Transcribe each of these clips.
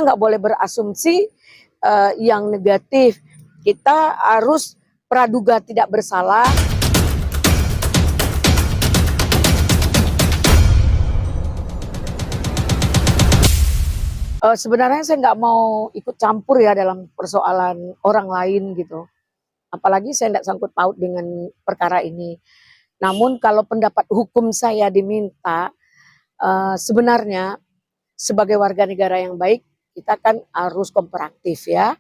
kita nggak boleh berasumsi yang negatif. Kita harus praduga tidak bersalah. Sebenarnya saya nggak mau ikut campur ya dalam persoalan orang lain gitu. Apalagi saya tidak sangkut paut dengan perkara ini. Namun kalau pendapat hukum saya diminta, sebenarnya sebagai warga negara yang baik, kita kan harus kooperatif ya.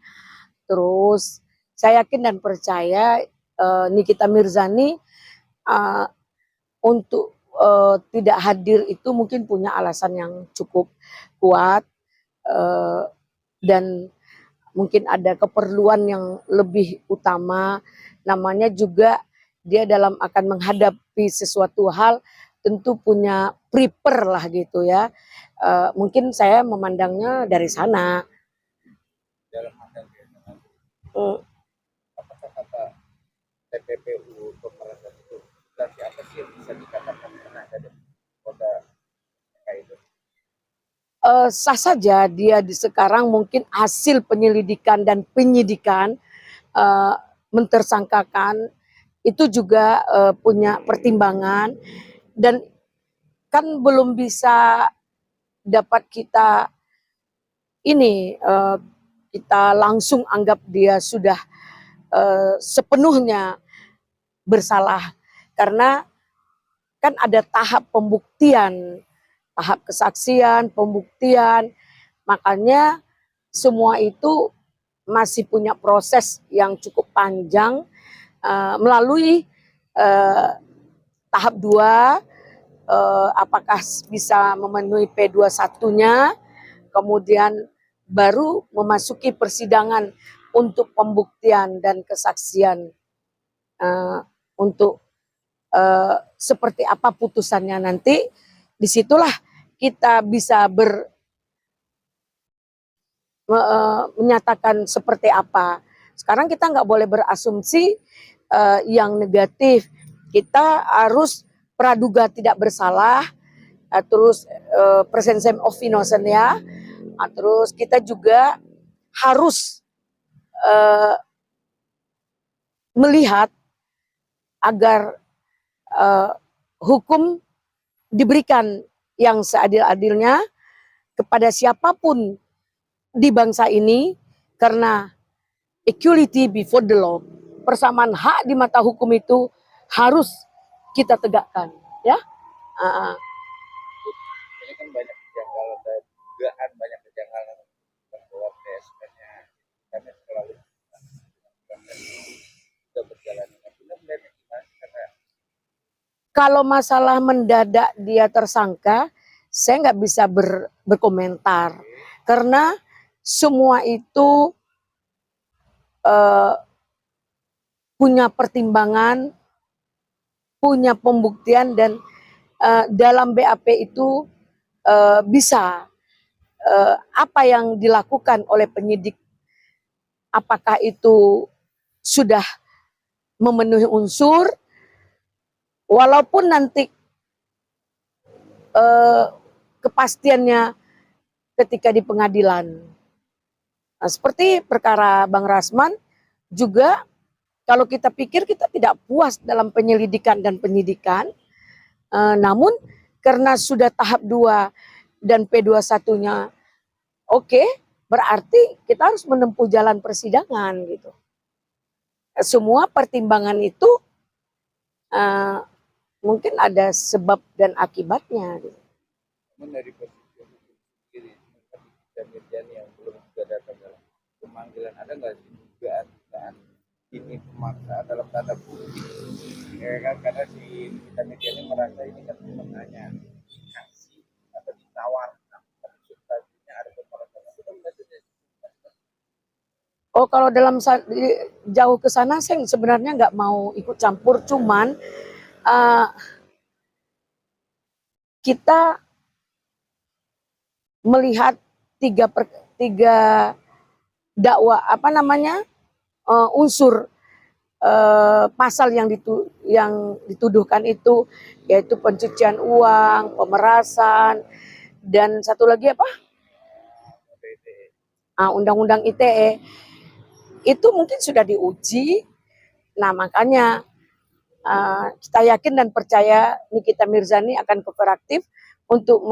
Terus saya yakin dan percaya Nikita Mirzani untuk tidak hadir itu mungkin punya alasan yang cukup kuat. Dan mungkin ada keperluan yang lebih utama, namanya juga dia dalam akan menghadapi sesuatu hal tentu punya prepare lah gitu ya. Mungkin saya memandangnya dari sana. Dalam hal apakah kata TPPU pemerintah itu berarti apa sih yang bisa dikatakan pernah ada kota itu? Sah saja dia sekarang mungkin hasil penyelidikan dan penyidikan mentersangkakan itu juga punya pertimbangan dan kan belum bisa dapat kita ini kita langsung anggap dia sudah sepenuhnya bersalah karena kan ada tahap pembuktian, tahap kesaksian, pembuktian, makanya semua itu masih punya proses yang cukup panjang melalui tahap 2, apakah bisa memenuhi P21-nya, kemudian baru memasuki persidangan untuk pembuktian dan kesaksian untuk seperti apa putusannya nanti. Disitulah kita bisa menyatakan seperti apa. Sekarang kita nggak boleh berasumsi yang negatif. Kita harus praduga tidak bersalah, terus presumption of innocence ya. Terus kita juga harus melihat agar hukum diberikan yang seadil-adilnya kepada siapapun di bangsa ini, karena equality before the law, persamaan hak di mata hukum itu harus kita tegakkan ya. Ini kan banyak kejanggalan dan dugaan banyak kejanggalan bahwa PSN-nya kami selalu sudah berjalan dengan benar karena kalau masalah mendadak dia tersangka, saya nggak bisa berkomentar karena semua itu punya pertimbangan, punya pembuktian, dan dalam BAP itu bisa apa yang dilakukan oleh penyidik, apakah itu sudah memenuhi unsur, walaupun nanti kepastiannya ketika di pengadilan. Nah, seperti perkara Bang Rasman juga, kalau kita pikir kita tidak puas dalam penyelidikan dan penyidikan, namun karena sudah tahap 2 dan P21-nya oke, berarti kita harus menempuh jalan persidangan gitu. Semua pertimbangan itu mungkin ada sebab dan akibatnya. Gitu. namun dari posisi sendiri Mirzani yang belum juga datang dalam pemanggilan, ada nggak sih dugaan ini pemaksa dalam tanda kutip ya kan, karena si Nikita Mirzani merasa ini kan hanya kasih atau ditawarkan tapi substansinya ada pemerasan itu kan Oh, kalau dalam jauh ke sana saya sebenarnya nggak mau ikut campur, cuman kita melihat tiga dakwa unsur pasal yang dituduhkan itu, yaitu pencucian uang, pemerasan, dan satu lagi apa? Undang-undang ITE itu mungkin sudah diuji. Nah, makanya kita yakin dan percaya Nikita Mirzani akan kooperatif untuk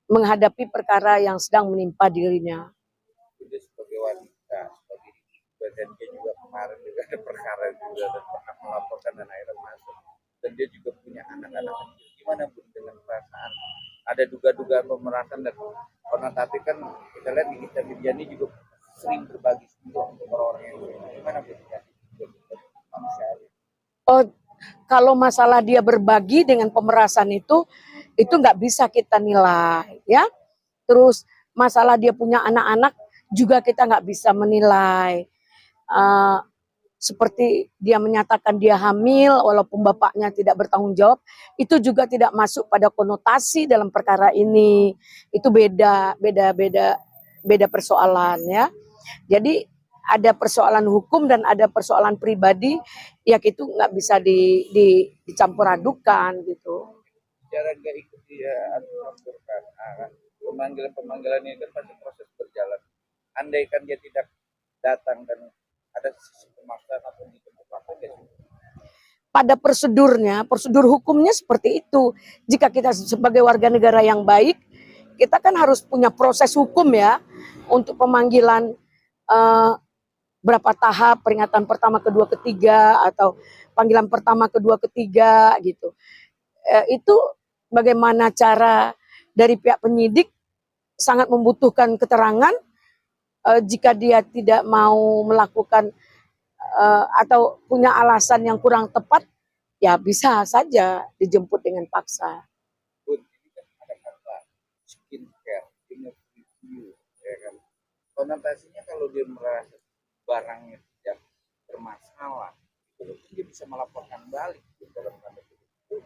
menghadapi perkara yang sedang menimpa dirinya. Dia sebagai wanita, sebagai ibu, dan dia juga kemarin juga ada perkara juga dan pernah melaporkan dan akhirnya masuk. Dan dia juga punya anak-anak kecil. Gimana Bu dengan perasaan? Ada duga-dugaan pemerasan dan konotasi kan kita lihat Nikita Mirzani juga sering berbagi untuk orang-orang yang gimana Bu? Manusiawi. Oh, kalau masalah dia berbagi dengan pemerasan itu nggak bisa kita nilai, ya. Terus masalah dia punya anak-anak juga kita nggak bisa menilai. Seperti dia menyatakan dia hamil walaupun bapaknya tidak bertanggung jawab, itu juga tidak masuk pada konotasi dalam perkara ini. Itu beda persoalan, ya. Jadi ada persoalan hukum dan ada persoalan pribadi, ya itu nggak bisa dicampur adukan gitu. Cara nggak ikut dia campurkan, pemanggilan ini kan masih proses berjalan. Andai kan dia tidak datang dan ada sisi pemaksaan atau dijemput apa gitu. Pada prosedur hukumnya seperti itu. Jika kita sebagai warga negara yang baik, kita kan harus punya proses hukum ya untuk pemanggilan berapa tahap, peringatan pertama, kedua, ketiga, atau panggilan pertama, kedua, ketiga gitu. Itu bagaimana cara dari pihak penyidik sangat membutuhkan keterangan. Jika dia tidak mau melakukan atau punya alasan yang kurang tepat, ya bisa saja dijemput dengan paksa. Pun ini kan ada kata skincare, inner review, ya kan. Konotasinya kalau dia merasa barangnya tidak bermasalah, itu dia bisa melaporkan balik dalam tanda itu.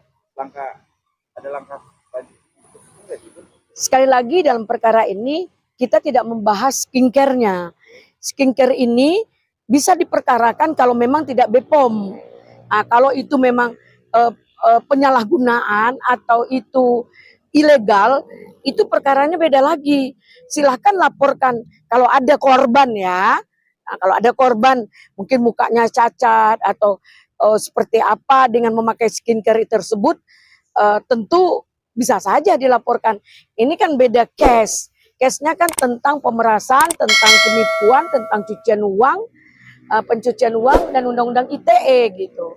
Ada langkah lanjut itu enggak juga. Sekali lagi dalam perkara ini kita tidak membahas skincare-nya. Skincare ini bisa diperkarakan kalau memang tidak BPOM. Kalau itu memang penyalahgunaan atau itu ilegal, itu perkaranya beda lagi. Silahkan laporkan kalau ada korban ya. Kalau ada korban mungkin mukanya cacat atau seperti apa dengan memakai skincare tersebut, tentu bisa saja dilaporkan. Ini kan beda case. Case-nya kan tentang pemerasan, tentang penipuan, tentang pencucian uang dan undang-undang ITE gitu.